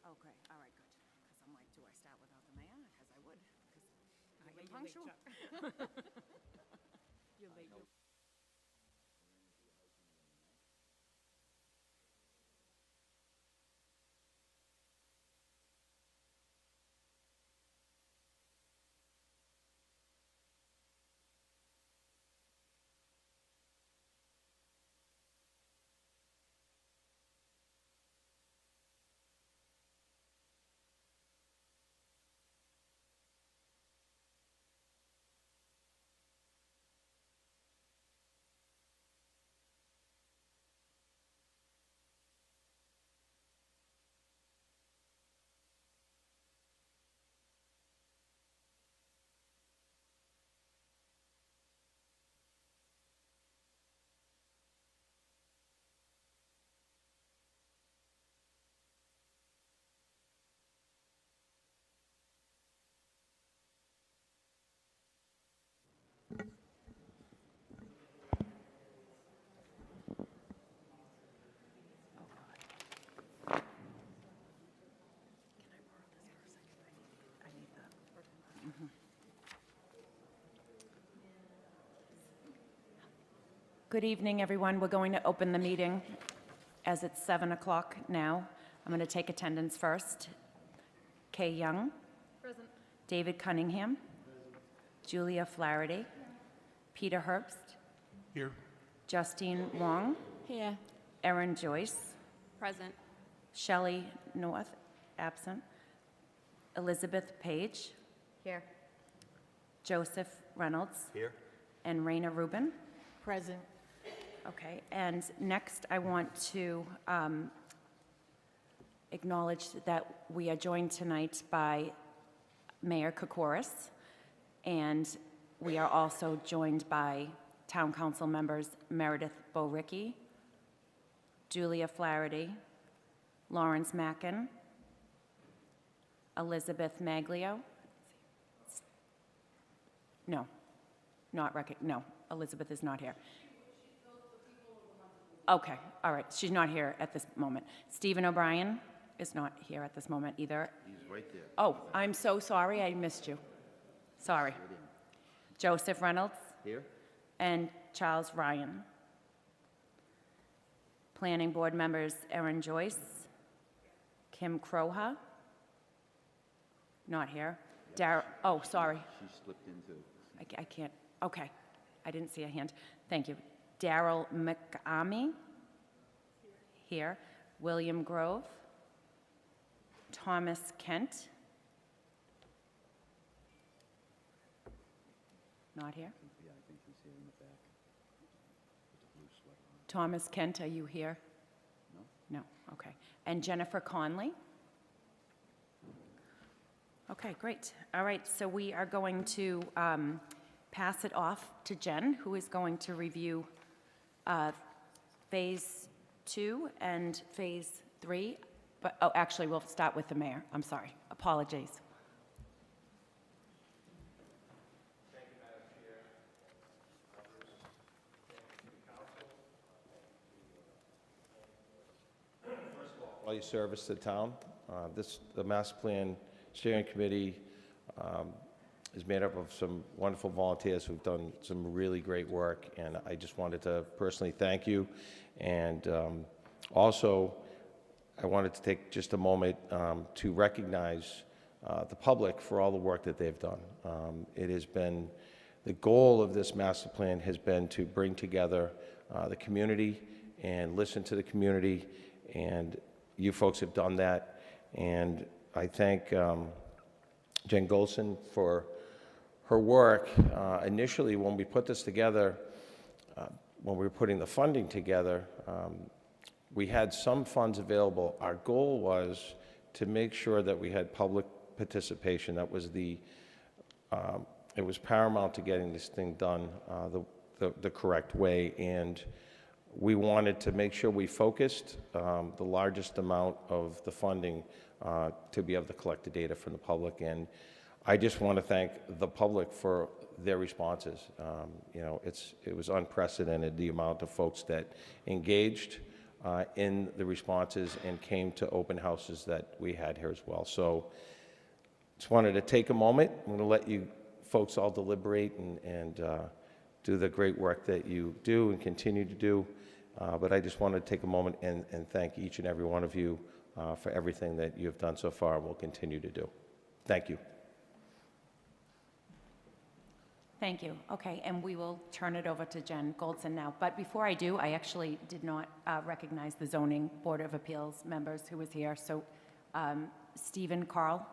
Okay, all right, good. Because I'm like, do I start without the mayor? Because I would, because I am punctual. You're late. Good evening, everyone. We're going to open the meeting as it's 7 o'clock now. I'm going to take attendance first. Kay Young. Present. David Cunningham. Present. Julia Flaherty. Peter Herbst. Here. Justine Wong. Here. Erin Joyce. Present. Shelley North, absent. Elizabeth Page. Here. Joseph Reynolds. Here. And Raina Rubin. Present. Okay, and next I want to acknowledge that we are joined tonight by Mayor Kokoris, and we are also joined by Town Council members Meredith Bowricky, Julia Flaherty, Lawrence Mackin, Elizabeth Maglio. No, no, Elizabeth is not here. Okay, all right, she's not here at this moment. Stephen O'Brien is not here at this moment either. He's right there. Oh, I'm so sorry, I missed you. Sorry. Joseph Reynolds. Here. And Charles Ryan. Planning Board members Erin Joyce, Kim Croha, not here. Oh, sorry. She slipped into. I can't, okay. I didn't see a hand. Thank you. Daryl McAmey, here. William Grove. Thomas Kent. Not here. Yeah, I think he's here in the back. With the blue sweater on. Thomas Kent, are you here? No. No, okay. And Jennifer Conley? Okay, great. All right, so we are going to pass it off to Jen, who is going to review Phase 2 and Phase 3. But, oh, actually, we'll start with the mayor. I'm sorry. Apologies. Thank you, Madam Chair. First of all your service to the town. The Master Plan Steering Committee is made up of some wonderful volunteers who've done some really great work, and I just wanted to personally thank you. And also, I wanted to take just a moment to recognize the public for all the work that they've done. It has been, the goal of this master plan has been to bring together the community and listen to the community, and you folks have done that. And I thank Jen Golson for her work. Initially, when we put this together, when we were putting the funding together, we had some funds available. Our goal was to make sure that we had public participation. That was it was paramount to getting this thing done the correct way, and we wanted to make sure we focused the largest amount of the funding to be able to collect the data from the public. And I just want to thank the public for their responses. You know, it was unprecedented, the amount of folks that engaged. in the responses and came to open houses that we had here as well. So just wanted to take a moment. I'm going to let you folks all deliberate and do the great work that you do and continue to do. But I just wanted to take a moment and thank each and every one of you for everything that you have done so far and will continue to do. Thank you. Thank you. Okay, and we will turn it over to Jen Goldson now. But before I do, I actually did not recognize the Zoning Board of Appeals members who was here. So Stephen, Carl,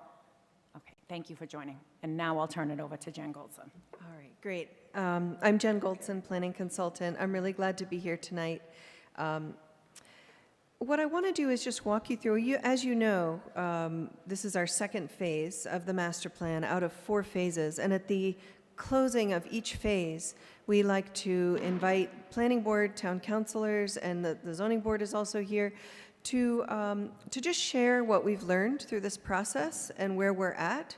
okay, thank you for joining. And now I'll turn it over to Jen Goldson. All right, great. I'm Jen Goldson, planning consultant. I'm really glad to be here tonight. What I want to do is just walk you through, as you know, this is our second phase of the master plan out of 4 phases. And at the closing of each phase, we like to invite planning board, town councilors, and the zoning board is also here to just share what we've learned through this process and where we're at,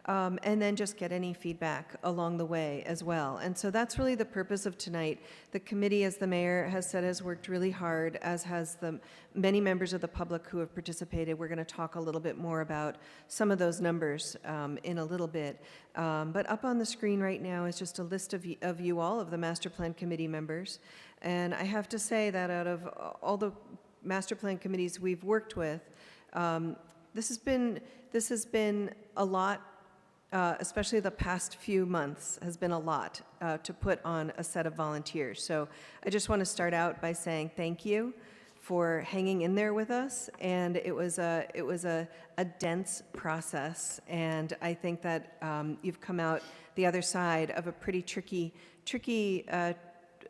and then just get any feedback along the way as well. And so that's really the purpose of tonight. The committee, as the mayor has said, has worked really hard, as has the many members of the public who have participated. We're going to talk a little bit more about some of those numbers in a little bit. But up on the screen right now is just a list of you all, of the master plan committee members. And I have to say that out of all the master plan committees we've worked with, this has been a lot. Especially the past few months, has been a lot to put on a set of volunteers. So I just want to start out by saying thank you for hanging in there with us. And it was a dense process. And I think that you've come out the other side of a pretty tricky a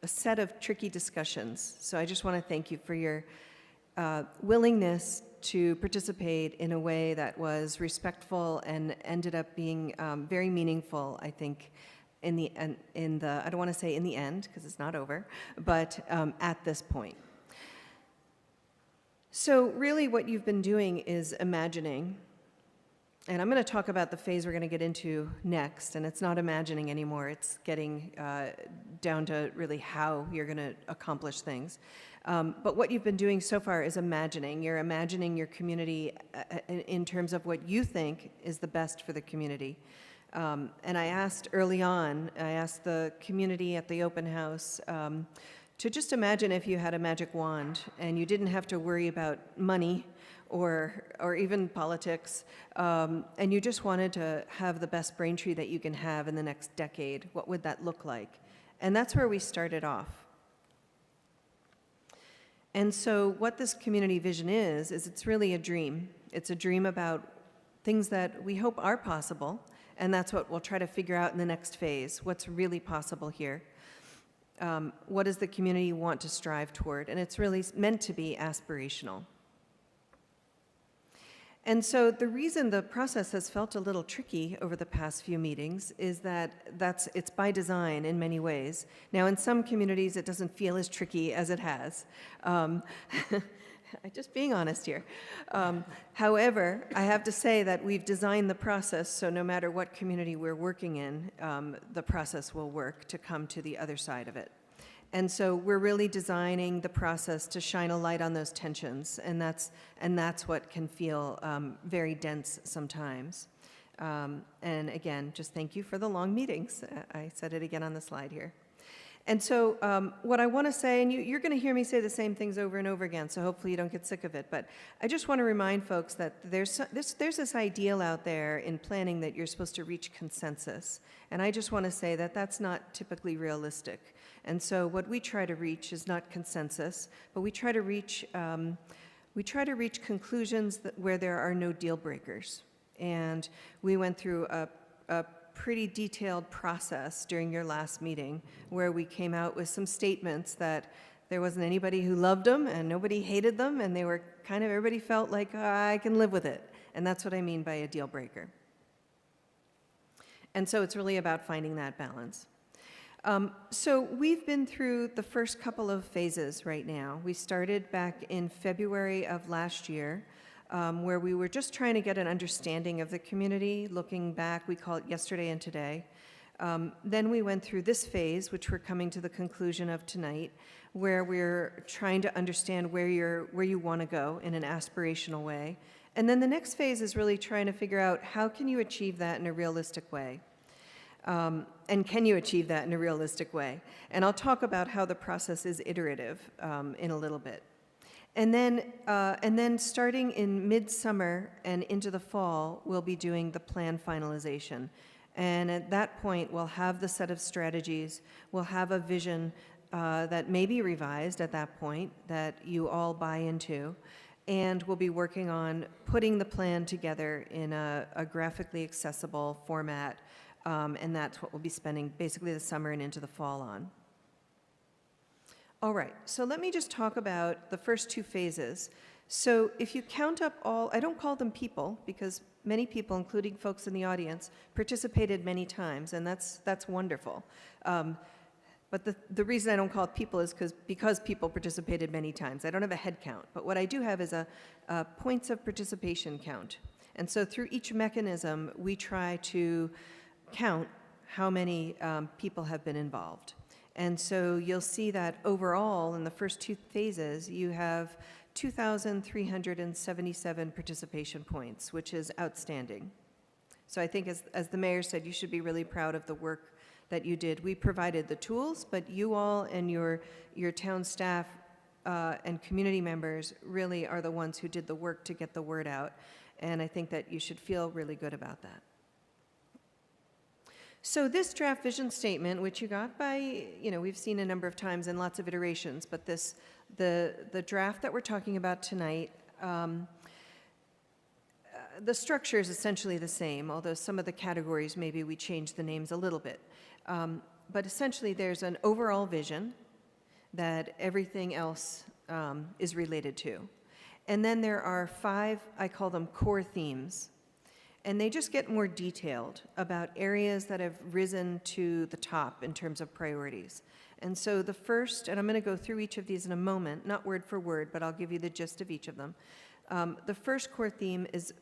set of tricky discussions. So I just want to thank you for your willingness to participate in a way that was respectful and ended up being very meaningful, I think, I don't want to say in the end, because it's not over, but at this point. So really what you've been doing is imagining, and I'm going to talk about the phase we're going to get into next, and it's not imagining anymore, it's getting down to really how you're going to accomplish things. But what you've been doing so far is imagining. You're imagining your community in terms of what you think is the best for the community. And I asked early on, I asked the community at the open house to just imagine if you had a magic wand and you didn't have to worry about money or even politics, and you just wanted to have the best Braintree that you can have in the next decade. What would that look like? And that's where we started off. And so what this community vision is it's really a dream. It's a dream about things that we hope are possible, and that's what we'll try to figure out in the next phase, what's really possible here. What does the community want to strive toward? And it's really meant to be aspirational. And so the reason the process has felt a little tricky over the past few meetings is that it's by design in many ways. Now, in some communities, it doesn't feel as tricky as it has. Just being honest here. However, I have to say that we've designed the process so no matter what community we're working in, the process will work to come to the other side of it. And so we're really designing the process to shine a light on those tensions, and that's what can feel very dense sometimes. And again, just thank you for the long meetings. I said it again on the slide here. And so what I want to say, and you're going to hear me say the same things over and over again, so hopefully you don't get sick of it, but I just want to remind folks that there's this ideal out there in planning that you're supposed to reach consensus. And I just want to say that that's not typically realistic. And so what we try to reach is not consensus, but we try to reach conclusions where there are no deal breakers. And we went through a pretty detailed process during your last meeting where we came out with some statements that there wasn't anybody who loved them and nobody hated them, and they were kind of, everybody felt like, I can live with it. And that's what I mean by a deal breaker. And so it's really about finding that balance. So we've been through the first couple of phases right now. We started back in February of last year, where we were just trying to get an understanding of the community. Looking back, we call it yesterday and today. Then we went through this phase, which we're coming to the conclusion of tonight, where we're trying to understand where you want to go in an aspirational way. And then the next phase is really trying to figure out how can you achieve that in a realistic way. And can you achieve that in a realistic way? And I'll talk about how the process is iterative in a little bit. And then starting in midsummer and into the fall, we'll be doing the plan finalization. And at that point, we'll have the set of strategies, we'll have a vision that may be revised at that point that you all buy into, and we'll be working on putting the plan together in a graphically accessible format, and that's what we'll be spending basically the summer and into the fall on. All right, so let me just talk about the first two phases. So if you count up all, I don't call them people because many people, including folks in the audience, participated many times, and that's wonderful. But the reason I don't call it people is because people participated many times. I don't have a head count, but what I do have is a points of participation count. And so through each mechanism, we try to count how many people have been involved. And so you'll see that overall, in the first two phases, you have 2,377 participation points, which is outstanding. So I think, as the mayor said, you should be really proud of the work that you did. We provided the tools, but you all and your town staff and community members really are the ones who did the work to get the word out. And I think that you should feel really good about that. So this draft vision statement, which you got by, we've seen a number of times in lots of iterations, but the draft that we're talking about tonight, the structure is essentially the same, although some of the categories, maybe we changed the names a little bit. But essentially, there's an overall vision that everything else is related to. And then there are 5, I call them core themes. And they just get more detailed about areas that have risen to the top in terms of priorities. And so the first, and I'm going to go through each of these in a moment, not word for word, but I'll give you the gist of each of them. The first core theme is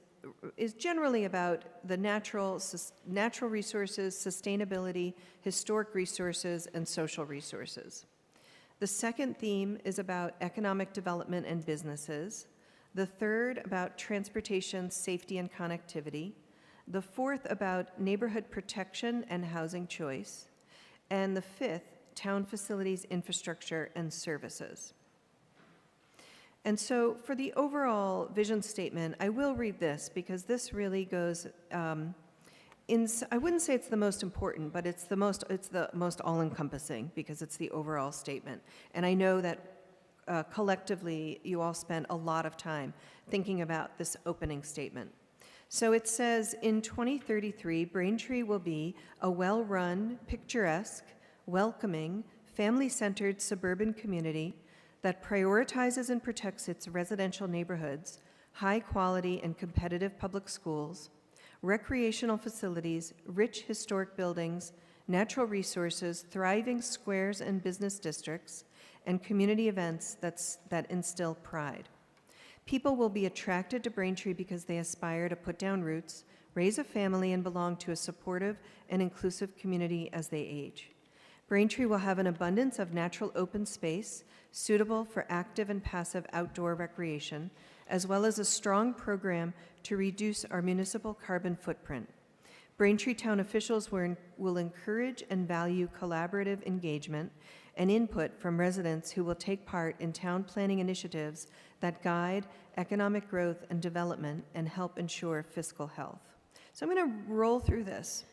generally about the natural resources, sustainability, historic resources, and social resources. The second theme is about economic development and businesses. The third about transportation, safety, and connectivity. The fourth about neighborhood protection and housing choice. And the fifth, town facilities, infrastructure, and services. And so for the overall vision statement, I will read this because this really goes, I wouldn't say it's the most important, but it's the most all-encompassing because it's the overall statement. And I know that collectively, you all spent a lot of time thinking about this opening statement. So it says, in 2033, Braintree will be a well-run, picturesque, welcoming, family-centered suburban community that prioritizes and protects its residential neighborhoods, high-quality and competitive public schools, recreational facilities, rich historic buildings, natural resources, thriving squares and business districts, and community events that instill pride. People will be attracted to Braintree because they aspire to put down roots, raise a family, and belong to a supportive and inclusive community as they age. Braintree will have an abundance of natural open space suitable for active and passive outdoor recreation, as well as a strong program to reduce our municipal carbon footprint. Braintree town officials will encourage and value collaborative engagement and input from residents who will take part in town planning initiatives that guide economic growth and development and help ensure fiscal health. So I'm going to roll through this,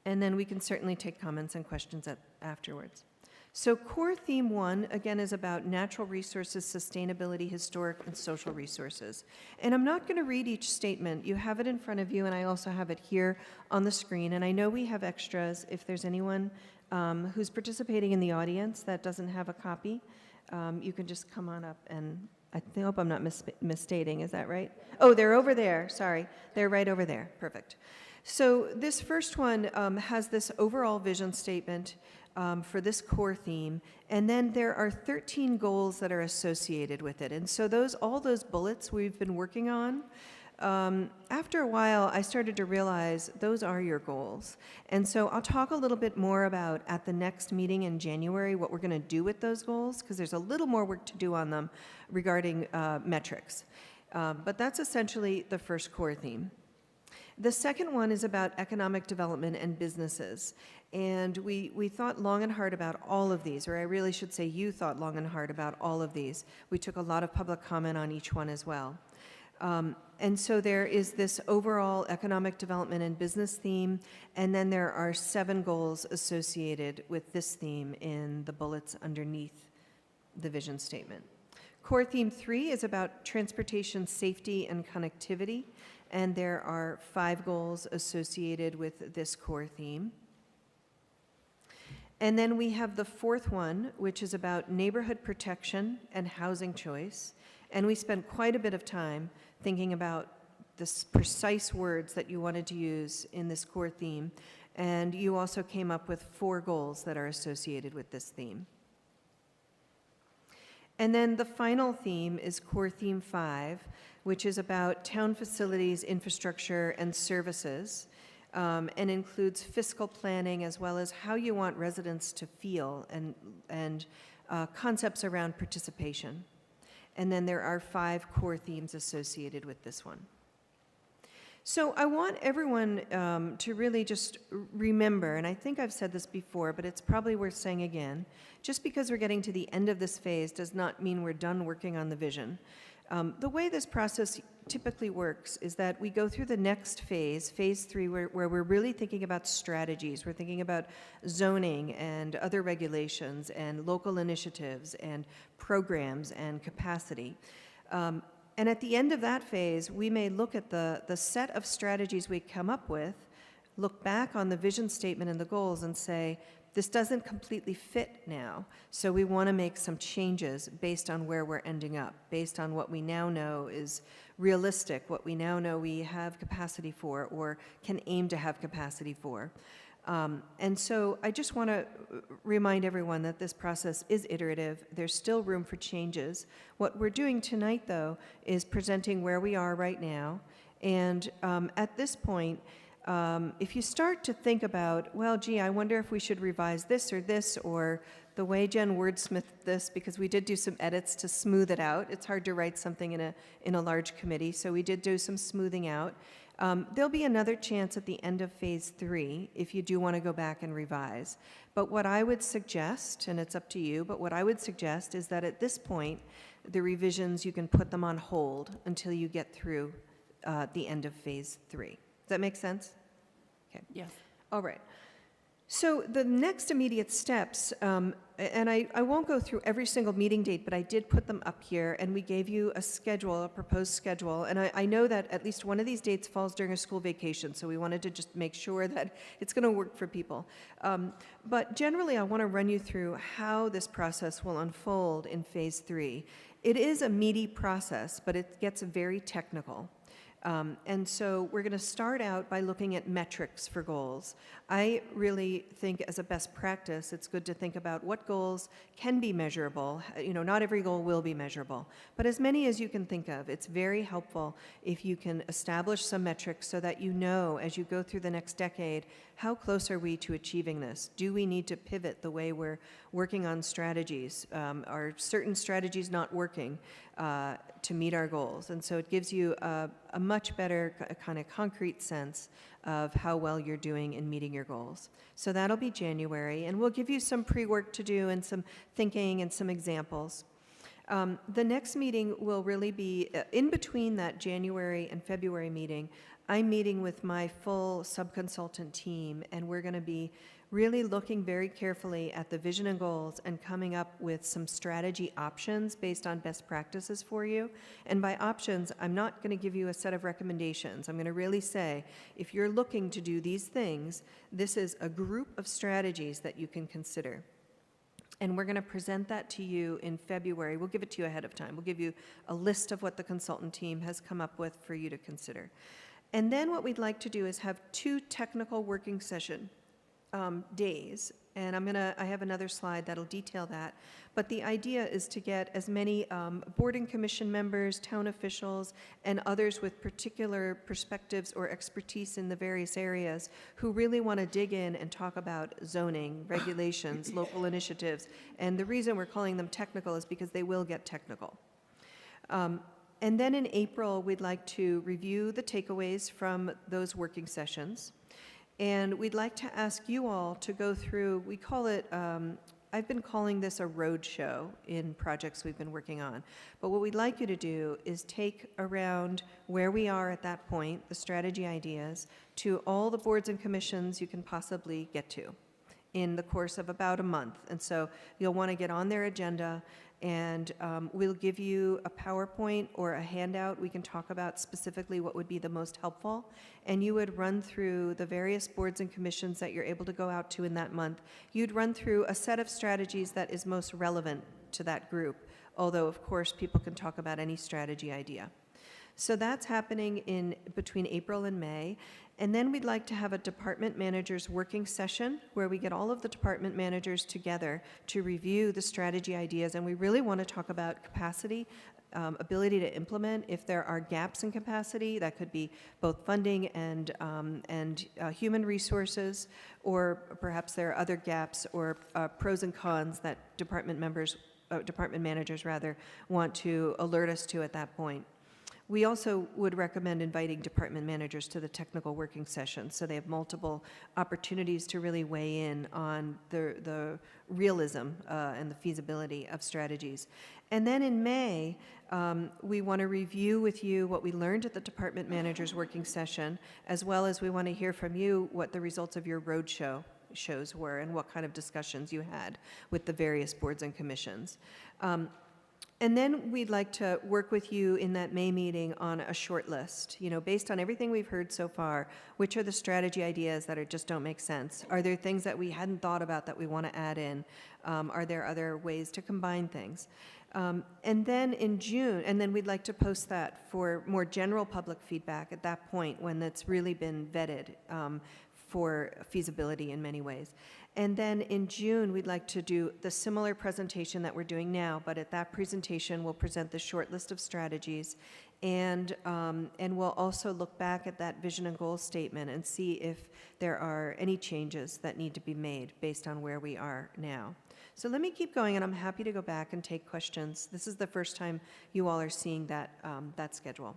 and then we can certainly take comments and questions afterwards. So core theme 1, again, is about natural resources, sustainability, historic, and social resources. And I'm not going to read each statement. You have it in front of you, and I also have it here on the screen. And I know we have extras if there's anyone who's participating in the audience that doesn't have a copy. You can just come on up, and I hope I'm not misstating. Is that right? Oh, they're over there. Sorry. They're right over there. Perfect. So this first one has this overall vision statement for this core theme, and then there are 13 goals that are associated with it. And so all those bullets we've been working on after a while, I started to realize those are your goals. And so I'll talk a little bit more about at the next meeting in January what we're going to do with those goals, because there's a little more work to do on them regarding metrics. But that's essentially the first core theme. The second one is about economic development and businesses. And we thought long and hard about all of these, or I really should say you thought long and hard about all of these. We took a lot of public comment on each one as well. And so there is this overall economic development and business theme, and then there are 7 goals associated with this theme in the bullets underneath the vision statement. Core theme 3 is about transportation safety and connectivity, and there are 5 goals associated with this core theme. And then we have the 4th one, which is about neighborhood protection and housing choice. And we spent quite a bit of time thinking about the precise words that you wanted to use in this core theme. And you also came up with 4 goals that are associated with this theme. And then the final theme is core theme 5, which is about town facilities, infrastructure, and services, and includes fiscal planning as well as how you want residents to feel and concepts around participation. And then there are 5 core themes associated with this one. So I want everyone to really just remember, and I think I've said this before, but it's probably worth saying again, just because we're getting to the end of this phase does not mean we're done working on the vision. The way this process typically works is that we go through the next phase, phase 3, where we're really thinking about strategies. We're thinking about zoning and other regulations and local initiatives and programs and capacity. And at the end of that phase, we may look at the set of strategies we come up with, look back on the vision statement and the goals and say, this doesn't completely fit now, so we want to make some changes based on where we're ending up, based on what we now know is realistic, what we now know we have capacity for or can aim to have capacity for. And so I just want to remind everyone that this process is iterative. There's still room for changes. What we're doing tonight, though, is presenting where we are right now. And at this point, if you start to think about, well, gee, I wonder if we should revise this, or the way Jen wordsmithed this, because we did do some edits to smooth it out. It's hard to write something in a large committee, so we did do some smoothing out. There'll be another chance at the end of phase 3 if you do want to go back and revise. But what I would suggest, and it's up to you, but what I would suggest is that at this point, the revisions, you can put them on hold until you get through the end of phase 3. Does that make sense? Okay. Yes. All right. So the next immediate steps, and I won't go through every single meeting date, but I did put them up here, and we gave you a schedule, a proposed schedule, and I know that at least one of these dates falls during a school vacation, so we wanted to just make sure that it's going to work for people. But generally, I want to run you through how this process will unfold in phase 3. It is a meaty process, but it gets very technical. And so we're going to start out by looking at metrics for goals. I really think as a best practice, it's good to think about what goals can be measurable. You know, not every goal will be measurable, but as many as you can think of. It's very helpful if you can establish some metrics so that you know as you go through the next decade, how close are we to achieving this? Do we need to pivot the way we're working on strategies? Are certain strategies not working to meet our goals? And so it gives you a much better kind of concrete sense of how well you're doing in meeting your goals. So that'll be January, and we'll give you some pre-work to do and some thinking and some examples. The next meeting will really be in between that January and February meeting. I'm meeting with my full sub-consultant team, and we're going to be really looking very carefully at the vision and goals and coming up with some strategy options based on best practices for you. And by options, I'm not going to give you a set of recommendations. I'm going to really say, if you're looking to do these things, this is a group of strategies that you can consider. And we're going to present that to you in February. We'll give it to you ahead of time. We'll give you a list of what the consultant team has come up with for you to consider. And then what we'd like to do is have 2 technical working session days And I have another slide that'll detail that. But the idea is to get as many board and commission members, town officials, and others with particular perspectives or expertise in the various areas who really want to dig in and talk about zoning, regulations, local initiatives. And the reason we're calling them technical is because they will get technical. And then in April, we'd like to review the takeaways from those working sessions. And we'd like to ask you all to go through, we call it, I've been calling this a road show in projects we've been working on. But what we'd like you to do is take around where we are at that point, the strategy ideas, to all the boards and commissions you can possibly get to in the course of about a month. And so you'll want to get on their agenda, and we'll give you a PowerPoint or a handout. We can talk about specifically what would be the most helpful, and you would run through the various boards and commissions that you're able to go out to in that month. You'd run through a set of strategies that is most relevant to that group, although of course people can talk about any strategy idea. So that's happening in between April and May. And then we'd like to have a department managers working session where we get all of the department managers together to review the strategy ideas. And we really want to talk about capacity, ability to implement. If there are gaps in capacity, that could be both funding and human resources, or perhaps there are other gaps or pros and cons that department managers want to alert us to at that point. We also would recommend inviting department managers to the technical working session, so they have multiple opportunities to really weigh in on the realism and the feasibility of strategies. And then in May, we want to review with you what we learned at the department managers working session, as well as we want to hear from you what the results of your roadshow shows were and what kind of discussions you had with the various boards and commissions. And then we'd like to work with you in that May meeting on a short list. You know, based on everything we've heard so far, which are the strategy ideas that just don't make sense? Are there things that we hadn't thought about that we want to add in? Are there other ways to combine things? And then in June, and then we'd like to post that for more general public feedback at that point when it's really been vetted for feasibility in many ways. And then in June, we'd like to do the similar presentation that we're doing now, but at that presentation, we'll present the short list of strategies, and we'll also look back at that vision and goal statement and see if there are any changes that need to be made based on where we are now. So let me keep going, and I'm happy to go back and take questions. This is the first time you all are seeing that, that schedule.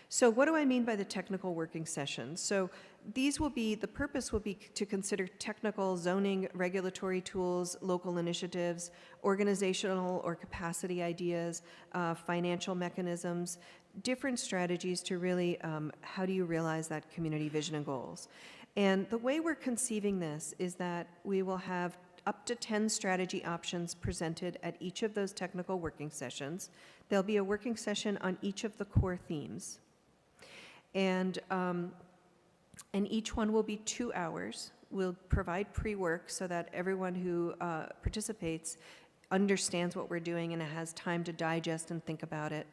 So what do I mean by the technical working sessions? So these will be, the purpose will be to consider technical zoning, regulatory tools, local initiatives, organizational or capacity ideas, financial mechanisms, different strategies to really, how do you realize that community vision and goals? And the way we're conceiving this is that we will have up to 10 strategy options presented at each of those technical working sessions. There'll be a working session on each of the core themes. And each one will be 2 hours. We'll provide pre-work so that everyone who participates understands what we're doing and has time to digest and think about it.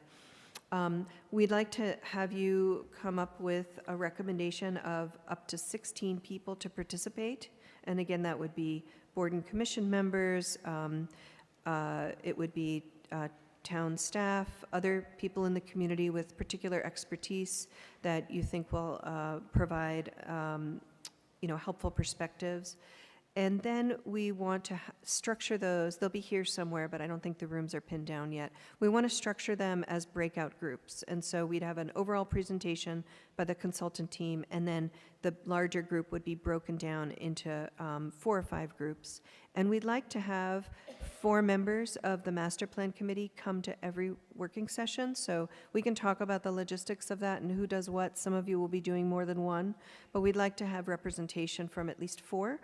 We'd like to have you come up with a recommendation of up to 16 people to participate. And again, that would be board and commission members, it would be town staff, other people in the community with particular expertise that you think will provide helpful perspectives. And then we want to structure those. They'll be here somewhere, but I don't think the rooms are pinned down yet. We want to structure them as breakout groups. And so we'd have an overall presentation by the consultant team, and then the larger group would be broken down into 4 or 5 groups. And we'd like to have 4 members of the master plan committee come to every working session. So we can talk about the logistics of that and who does what. Some of you will be doing more than one, but we'd like to have representation from at least 4.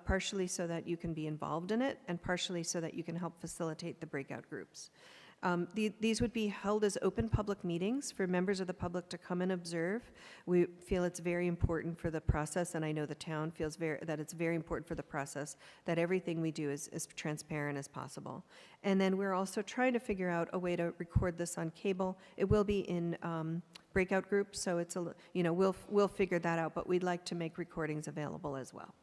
Partially so that you can be involved in it, and partially so that you can help facilitate the breakout groups. These would be held as open public meetings for members of the public to come and observe. We feel it's very important for the process, and I know the town feels that it's very important for the process that everything we do is as transparent as possible. And then we're also trying to figure out a way to record this on cable. It will be in breakout groups, so it's we'll figure that out, but we'd like to make recordings available as well.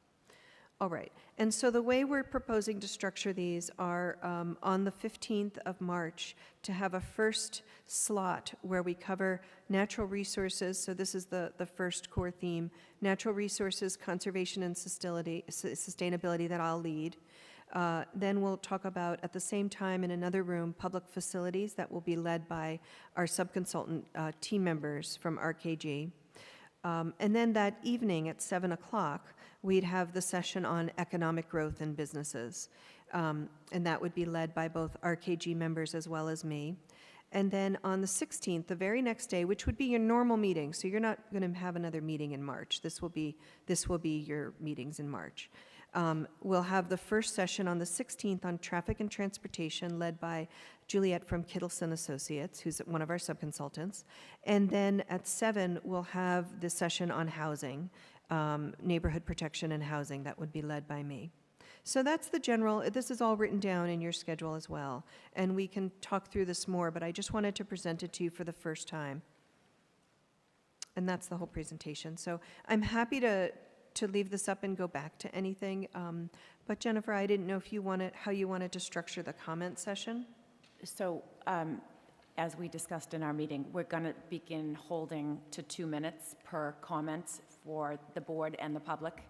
All right. And so the way we're proposing to structure these are on the 15th of March to have a first slot where we cover natural resources. So this is the first core theme, natural resources, conservation, and sustainability that I'll lead. Then we'll talk about, at the same time in another room, public facilities that will be led by our subconsultant team members from RKG. And then that evening at 7 o'clock, we'd have the session on economic growth in businesses. And that would be led by both RKG members as well as me. And then on the 16th, the very next day, which would be your normal meeting, so you're not going to have another meeting in March. This will be your meetings in March. We'll have the first session on the 16th on traffic and transportation, led by Juliet from Kittleson Associates, who's one of our subconsultants. And then at 7, we'll have the session on housing, neighborhood protection and housing, that would be led by me. So that's the general, this is all written down in your schedule as well. And we can talk through this more, but I just wanted to present it to you for the first time. And that's the whole presentation. So I'm happy to leave this up and go back to anything. But Jennifer, I didn't know if you wanted, how you wanted to structure the comment session. So, as we discussed in our meeting, we're going to begin holding to 2 minutes per comment for the board and the public,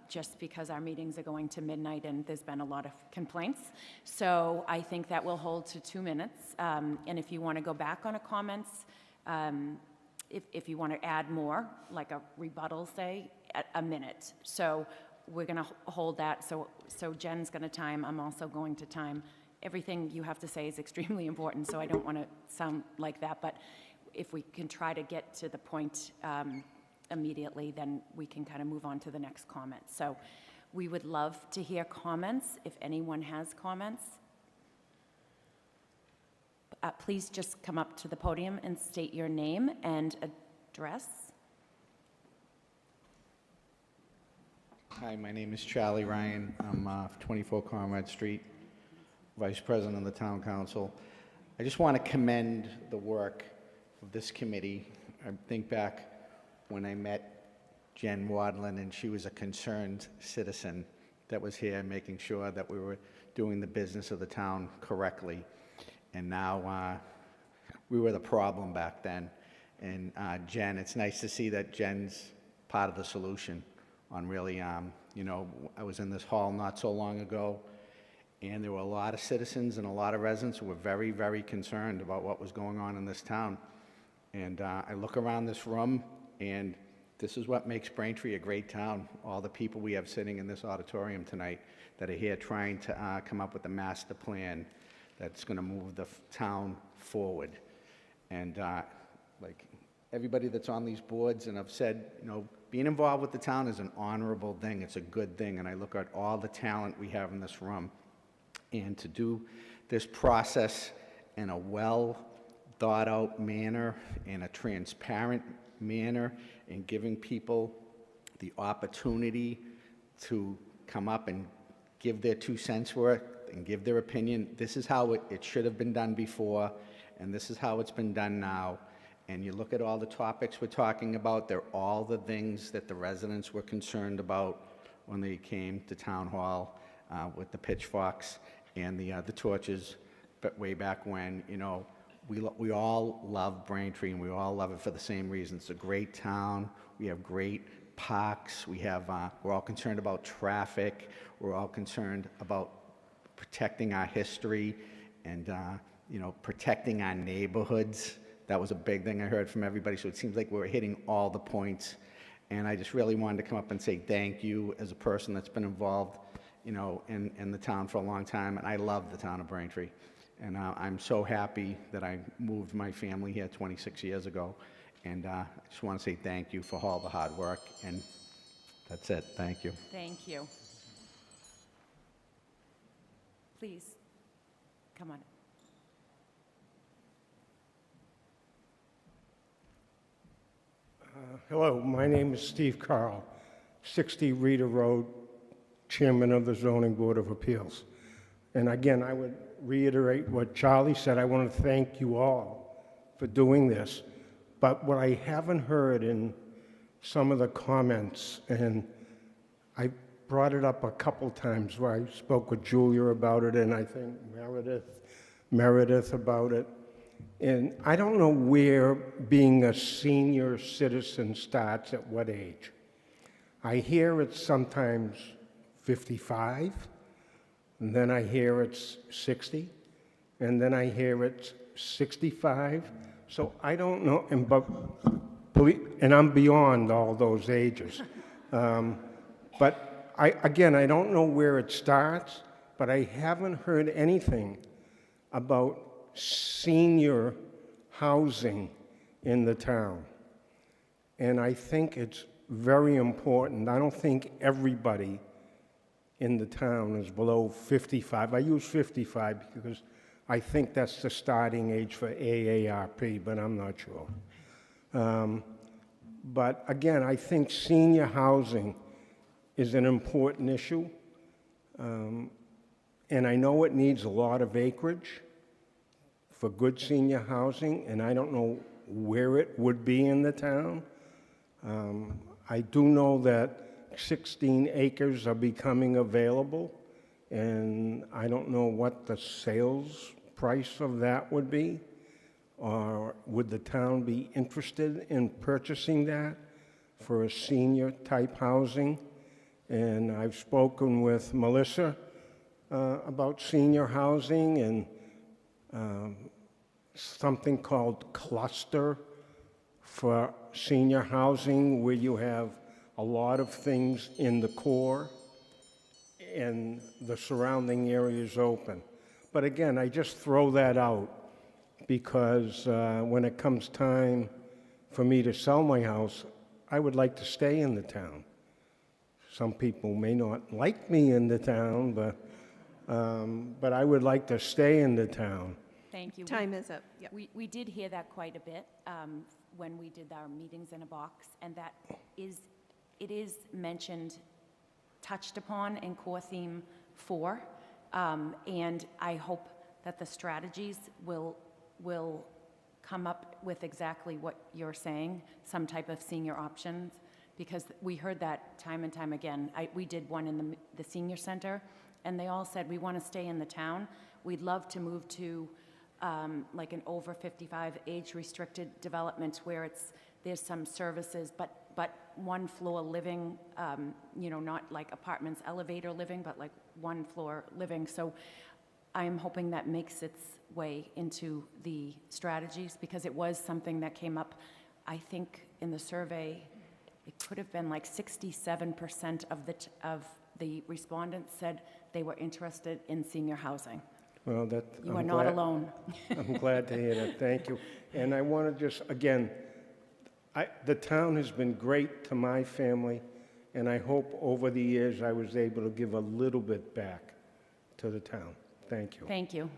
just because our meetings are going to midnight and there's been a lot of complaints. So I think that will hold to 2 minutes. And if you want to go back on a comments, if you want to add more, like a rebuttal, say, a minute. So we're going to hold that. So Jen's going to time. I'm also going to time. Everything you have to say is extremely important, so I don't want to sound like that. But if we can try to get to the point immediately, then we can kind of move on to the next comment. So we would love to hear comments, if anyone has comments. Please just come up to the podium and state your name and address. Hi, my name is Charlie Ryan. I'm 24 Conrad Street, Vice President of the Town Council. I just want to commend the work of this committee. I think back when I met Jen Wadlin, and she was a concerned citizen that was here making sure that we were doing the business of the town correctly. And now we were the problem back then. And Jen, it's nice to see that Jen's part of the solution on really, you know, I was in this hall not so long ago, and there were a lot of citizens and a lot of residents who were very, very concerned about what was going on in this town. And I look around this room, and this is what makes Braintree a great town. All the people we have sitting in this auditorium tonight that are here trying to come up with a master plan that's going to move the town forward. And like everybody that's on these boards, and I've said, you know, being involved with the town is an honorable thing. It's a good thing. And I look at all the talent we have in this room. And to do this process in a well thought out manner, in a transparent manner, and giving people the opportunity to come up and give their 2 cents worth and give their opinion. This is how it should have been done before, and this is how it's been done now. And you look at all the topics we're talking about, they're all the things that the residents were concerned about when they came to Town Hall with the pitchforks and the torches, but way back when. You know, we all love Braintree, and we all love it for the same reasons. It's a great town. We have great parks. We have, we're all concerned about traffic. We're all concerned about protecting our history and, you know, protecting our neighborhoods. That was a big thing I heard from everybody. So it seems like we're hitting all the points. And I just really wanted to come up and say thank you as a person that's been involved, you know, in the town for a long time. And I love the town of Braintree. And I'm so happy that I moved my family here 26 years ago. And I just want to say thank you for all the hard work. And that's it. Thank you. Thank you. Please, come on. Hello, my name is Steve Carl, 60 Rita Road, Chairman of the Zoning Board of Appeals. And again, I would reiterate what Charlie said. I want to thank you all for doing this. But what I haven't heard in some of the comments, and brought it up a couple times where I spoke with Julia about it, and I think Meredith about it. And I don't know where being a senior citizen starts, at what age. I hear it's sometimes 55, and then I hear it's 60, and then I hear it's 65. So I don't know, and I'm beyond all those ages. But I don't know where it starts, but I haven't heard anything about senior housing in the town. And I think it's very important. I don't think everybody in the town is below 55. I use 55 because I think that's the starting age for AARP, but I'm not sure. But again, I think senior housing is an important issue. And I know it needs a lot of acreage for good senior housing, and I don't know where it would be in the town. I do know that 16 acres are becoming available, and I don't know what the sales price of that would be, or would the town be interested in purchasing that for a senior-type housing? And I've spoken with Melissa about senior housing and something called cluster for senior housing, where you have a lot of things in the core and the surrounding area is open. But again, I just throw that out because when it comes time for me to sell my house, I would like to stay in the town. Some people may not like me in the town, but I would like to stay in the town. Thank you. Time is up. Yep. We did hear that quite a bit when we did our meetings in a box, and that it is mentioned, touched upon in core theme 4, and I hope that the strategies will come up with exactly what you're saying, some type of senior options, because we heard that time and time again. We did one in the senior center, and they all said, we want to stay in the town. We'd love to move to like an over 55 age-restricted development where there's some services, but one floor living, not like apartments, elevator living, but like one floor living. So I'm hoping that makes its way into the strategies, because it was something that came up, I think, in the survey. It could have been like 67% of the respondents said they were interested in senior housing. Well, You are not alone. I'm glad to hear that. Thank you. And I want to just, again, the town has been great to my family, and I hope over the years I was able to give a little bit back to the town. Thank you. Thank you.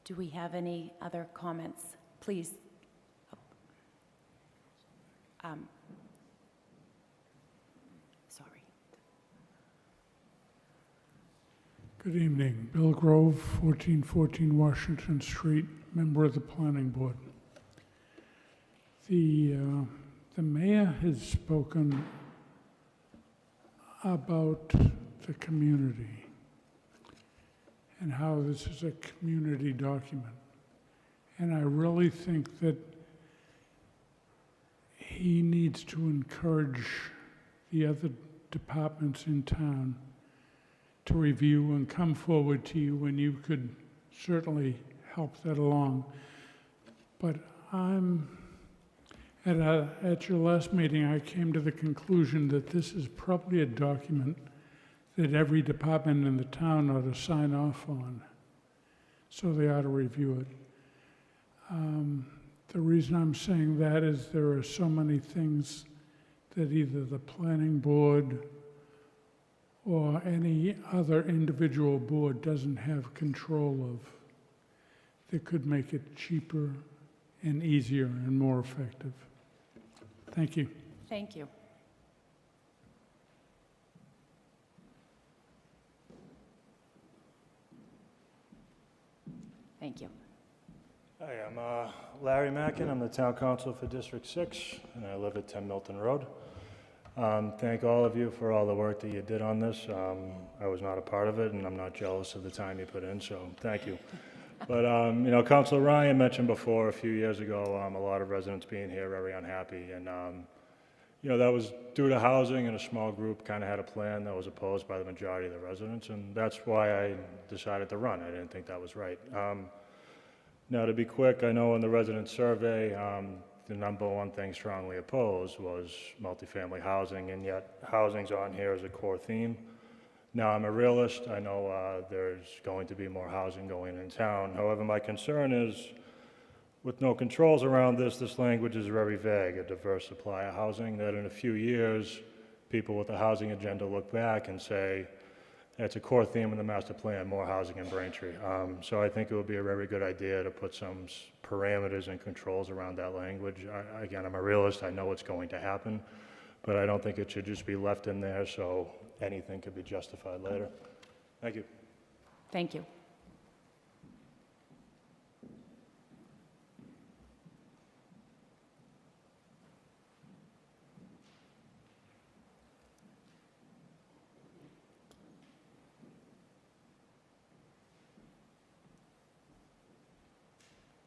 Do we have any other comments? Please. Sorry. Good evening. Bill Grove, 1414 Washington Street, member of the Planning Board. The mayor has spoken about the community and how this is a community document. And I really think that he needs to encourage the other departments in town to review and come forward to you, and you could certainly help that along. But at your last meeting, I came to the conclusion that this is probably a document that every department in the town ought to sign off on, so they ought to review it. The reason I'm saying that is there are so many things that either the planning board or any other individual board doesn't have control of that could make it cheaper and easier and more effective. Thank you. Thank you. Thank you. Hi, I'm Larry Mackin. I'm the town council for District 6, and I live at 10 Milton Road. Thank all of you for all the work that you did on this. I was not a part of it, and I'm not jealous of the time you put in, so thank you. But, you know, Councilor Ryan mentioned before, a few years ago, a lot of residents being here very unhappy, and, you know, that was due to housing, and a small group kind of had a plan that was opposed by the majority of the residents, and that's why I decided to run. I didn't think that was right. Now, to be quick, I know in the resident survey, the number one thing strongly opposed was multifamily housing, and yet housing's on here as a core theme. Now, I'm a realist. I know there's going to be more housing going in town. However, my concern is, with no controls around this, this language is very vague, a diverse supply of housing, that in a few years, people with a housing agenda look back and say, it's a core theme in the master plan, more housing in Braintree. So I think it would be a very good idea to put some parameters and controls around that language. Again, I'm a realist, I know what's going to happen, but I don't think it should just be left in there so anything could be justified later. Thank you. Thank you.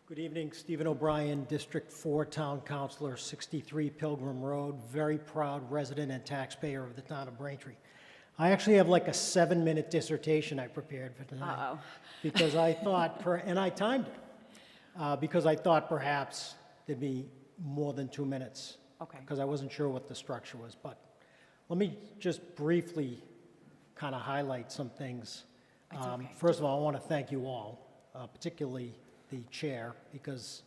Good evening, Stephen O'Brien, District 4 Town Councilor, 63 Pilgrim Road, very proud resident and taxpayer of the town of Braintree. I actually have like a 7-minute dissertation I prepared for tonight. Uh-oh. Because I thought, and I timed it, because I thought perhaps there'd be more than 2 minutes. Okay. Because I wasn't sure what the structure was. But let me just briefly kind of highlight some things. It's okay. First of all, I want to thank you all, particularly the chair, because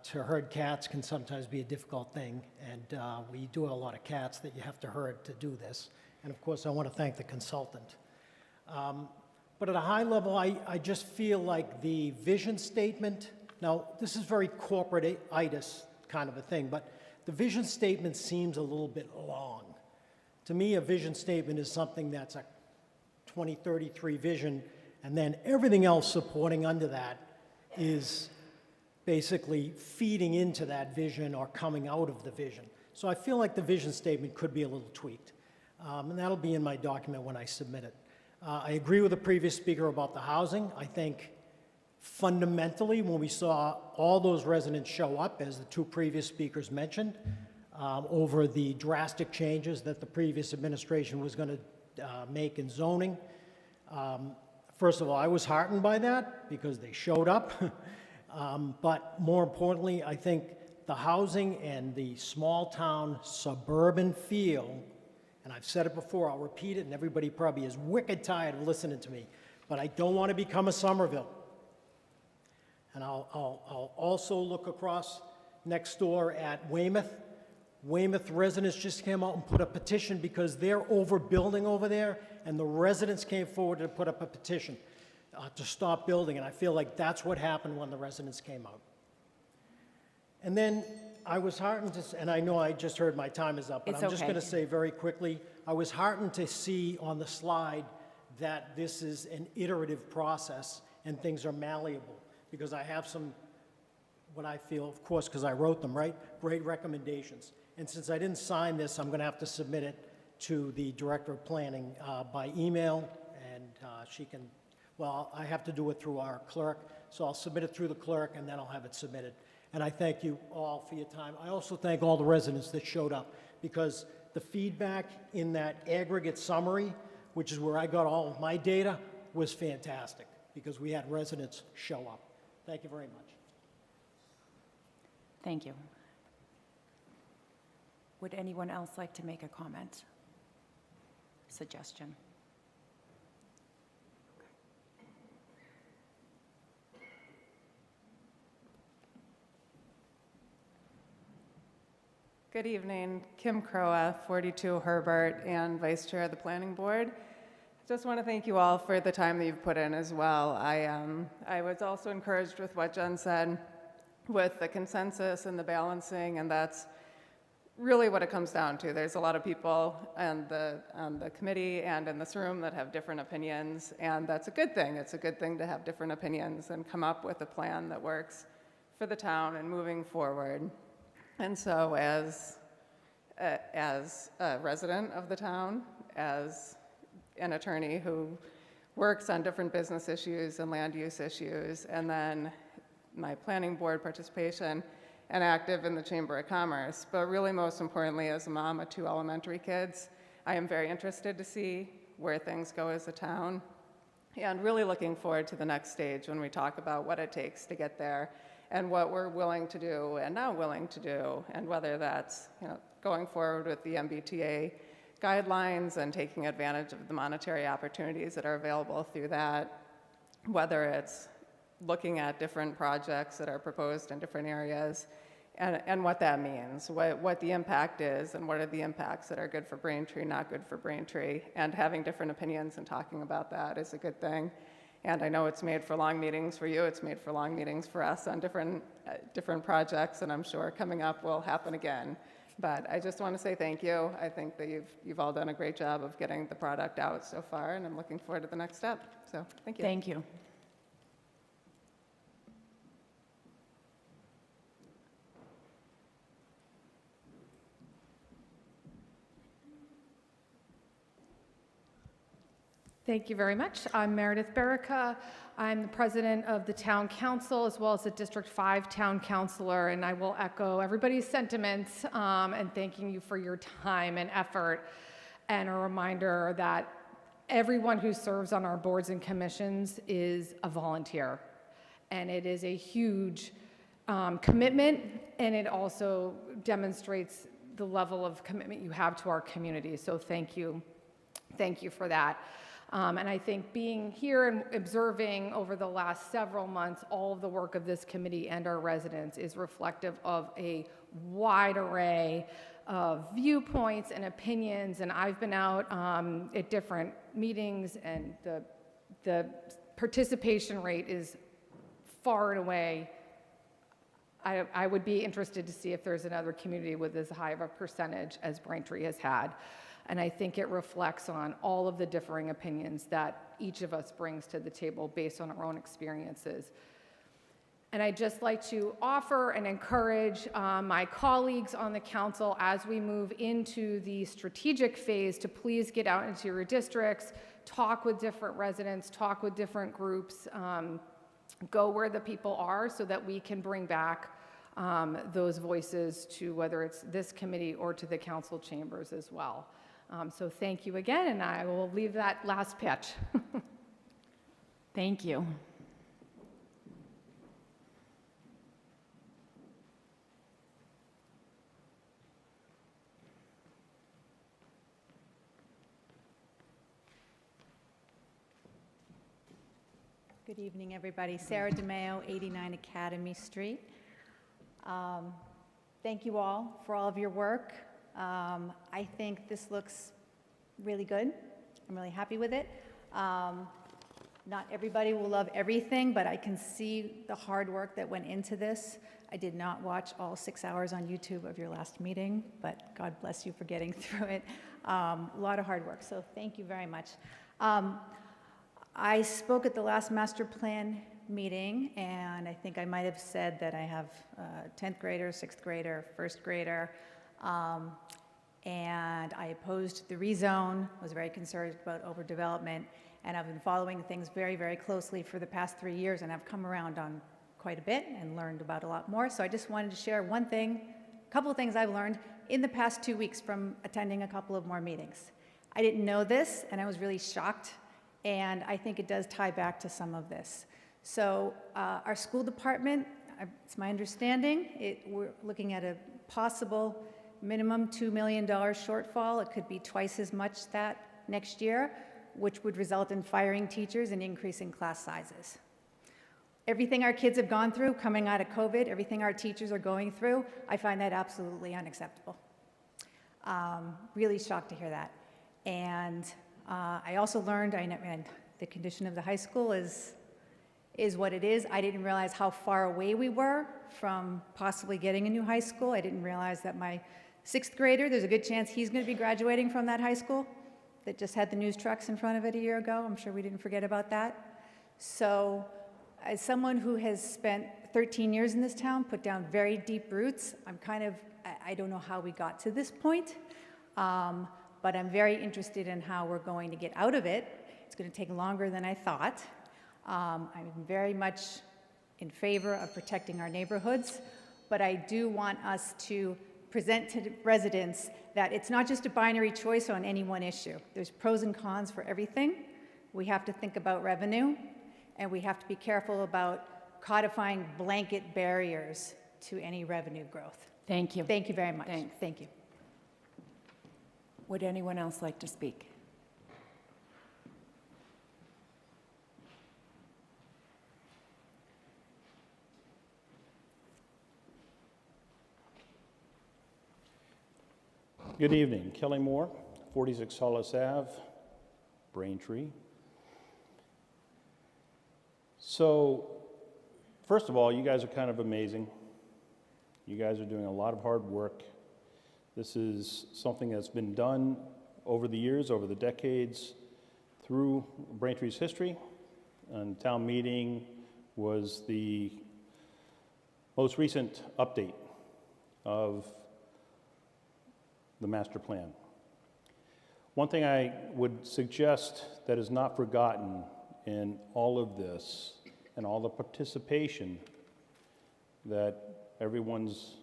to herd cats can sometimes be a difficult thing, and we do have a lot of cats that you have to herd to do this. And of course, I want to thank the consultant. But at a high level, I just feel like the vision statement, now this is very corporate-itis kind of a thing, but the vision statement seems a little bit long. To me, a vision statement is something that's a 2033 vision, and then everything else supporting under that is basically feeding into that vision or coming out of the vision. So I feel like the vision statement could be a little tweaked. And that'll be in my document when I submit it. I agree with the previous speaker about the housing. I think fundamentally, when we saw all those residents show up, as the two previous speakers mentioned, over the drastic changes that the previous administration was going to make in zoning, first of all, I was heartened by that because they showed up. But more importantly, I think the housing and the small town suburban feel, and I've said it before, I'll repeat it, and everybody probably is wicked tired of listening to me, but I don't want to become a Somerville. And I'll also look across next door at Weymouth. Weymouth residents just came out and put a petition because they're overbuilding over there, and the residents came forward to put up a petition to stop building, and I feel like that's what happened when the residents came out. And then I was heartened to, and I know I just heard my time is up, but It's I'm just okay. going to say very quickly, I was heartened to see on the slide that this is an iterative process and things are malleable, because I have some, what I feel, of course, because I wrote them, right, great recommendations. And since I didn't sign this, I'm going to have to submit it to the Director of Planning by email, and she can, well, I have to do it through our clerk, so I'll submit it through the clerk, and then I'll have it submitted. And I thank you all for your time. I also thank all the residents that showed up, because the feedback in that aggregate summary, which is where I got all of my data, was fantastic, because we had residents show up. Thank you very much. Thank you. Would anyone else like to make a comment? Suggestion? Good evening. Kim Croa, 42 Herbert, and Vice Chair of the Planning Board. Just want to thank you all for the time that you've put in as well. I was also encouraged with what Jen said with the consensus and the balancing, and that's really what it comes down to. There's a lot of people on the committee and in this room that have different opinions, and that's a good thing. It's a good thing to have different opinions and come up with a plan that works for the town and moving forward. And so as a resident of the town, as an attorney who works on different business issues and land use issues, and then my planning board participation and active in the Chamber of Commerce. But really most importantly, as a mom of 2 elementary kids, I am very interested to see where things go as a town, and really looking forward to the next stage when we talk about what it takes to get there and what we're willing to do and not willing to do, and whether that's going forward with the MBTA guidelines and taking advantage of the monetary opportunities that are available through that, whether it's looking at different projects that are proposed in different areas, and what that means, what the impact is, and what are the impacts that are good for Braintree, not good for Braintree, and having different opinions and talking about that is a good thing. And I know it's made for long meetings for you, it's made for long meetings for us on different projects, and I'm sure coming up will happen again. But I just want to say thank you. I think that you've all done a great job of getting the product out so far, and I'm looking forward to the next step. So thank you. Thank you. Thank you very much. I'm Meredith Berica. I'm the president of the town council as well as the District 5 town councilor, and I will echo everybody's sentiments and thanking you for your time and effort, and a reminder that everyone who serves on our boards and commissions is a volunteer, and it is a huge commitment, and it also demonstrates the level of commitment you have to our community. So thank you for that. And I think being here and observing over the last several months all of the work of this committee and our residents is reflective of a wide array of viewpoints and opinions. And I've been out at different meetings, and the participation rate is far and away. I would be interested to see if there's another community with as high of a percentage as Braintree has had. And I think it reflects on all of the differing opinions that each of us brings to the table based on our own experiences. And I'd just like to offer and encourage my colleagues on the council as we move into the strategic phase to please get out into your districts, talk with different residents, talk with different groups, go where the people are so that we can bring back those voices to whether it's this committee or to the council chambers as well. So thank you again, and I will leave that last pitch. Thank you. Good evening, everybody. Sarah DeMeo, 89 Academy Street. Thank you all for all of your work. I think this looks really good. I'm really happy with it. Not everybody will love everything, but I can see the hard work that went into this. I did not watch all 6 hours on YouTube of your last meeting, but God bless you for getting through it. A lot of hard work, so thank you very much. I spoke at the last master plan meeting, and I think I might have said that I have a 10th grader, 6th grader, 1st grader, and I opposed the rezone, was very concerned about overdevelopment, and I've been following things very, very closely for the past 3 years, and I've come around on quite a bit and learned about a lot more. So I just wanted to share one thing, a couple of things I've learned in the past 2 weeks from attending a couple of more meetings. I didn't know this, and I was really shocked, and I think it does tie back to some of this. So our school department, it's my understanding, we're looking at a possible minimum $2 million shortfall. It could be twice as much that next year, which would result in firing teachers and increasing class sizes. Everything our kids have gone through coming out of COVID, everything our teachers are going through, I find that absolutely unacceptable. Really shocked to hear that. And I also learned, and the condition of the high school is what it is. I didn't realize how far away we were from possibly getting a new high school. I didn't realize that my sixth grader, there's a good chance he's going to be graduating from that high school that just had the news trucks in front of it a year ago. I'm sure we didn't forget about that. So as someone who has spent 13 years in this town, put down very deep roots, I don't know how we got to this point, but I'm very interested in how we're going to get out of it. It's going to take longer than I thought. I'm very much in favor of protecting our neighborhoods, but I do want us to present to residents that it's not just a binary choice on any one issue. There's pros and cons for everything. We have to think about revenue, and we have to be careful about codifying blanket barriers to any revenue growth. Thank you. Thank you very much. Thanks. Thank you. Would anyone else like to speak? Good evening. Kelly Moore, 46 Hollis Ave, Braintree. So, first of all, you guys are kind of amazing. You guys are doing a lot of hard work. This is something that's been done over the years, over the decades, through Braintree's history. And town meeting was the most recent update of the master plan. One thing I would suggest that is not forgotten in all of this and all the participation that everyone's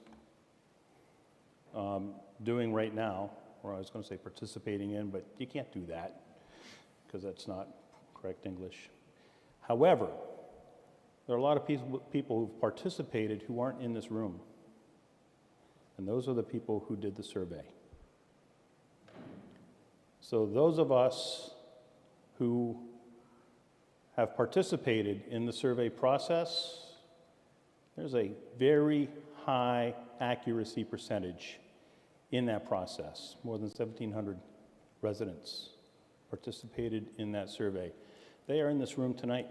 doing right now, or I was going to say participating in, but you can't do that because that's not correct English. However, there are a lot of people who've participated who aren't in this room, and those are the people who did the survey. So those of us who have participated in the survey process, there's a very high accuracy percentage in that process. More than 1,700 residents participated in that survey. They are in this room tonight.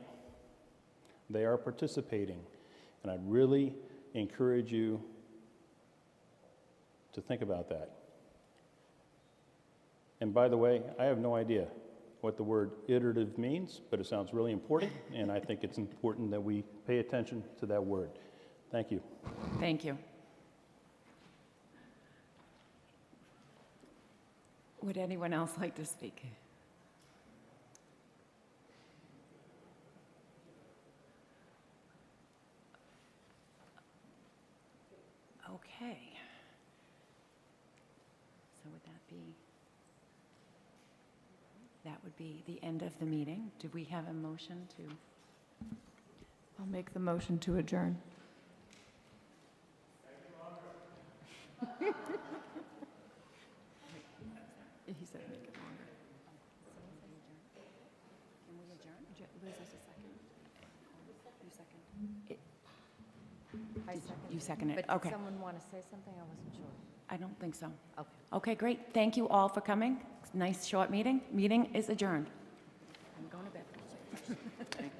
They are participating, and I'd really encourage you to think about that. And by the way, I have no idea what the word iterative means, but it sounds really important, and I think it's important that we pay attention to that word. Thank you. Thank you. Would anyone else like to speak? Okay. So that would be the end of the meeting. Do we have a motion to? I'll make the motion to adjourn. He said make it longer. Can we adjourn? Liz, is a second? You second? I second. You second it, But okay. did someone want to say something? I wasn't sure. I don't think so. Okay. Okay, great. Thank you all for coming. Nice short meeting. Meeting is adjourned. I'm going to bed.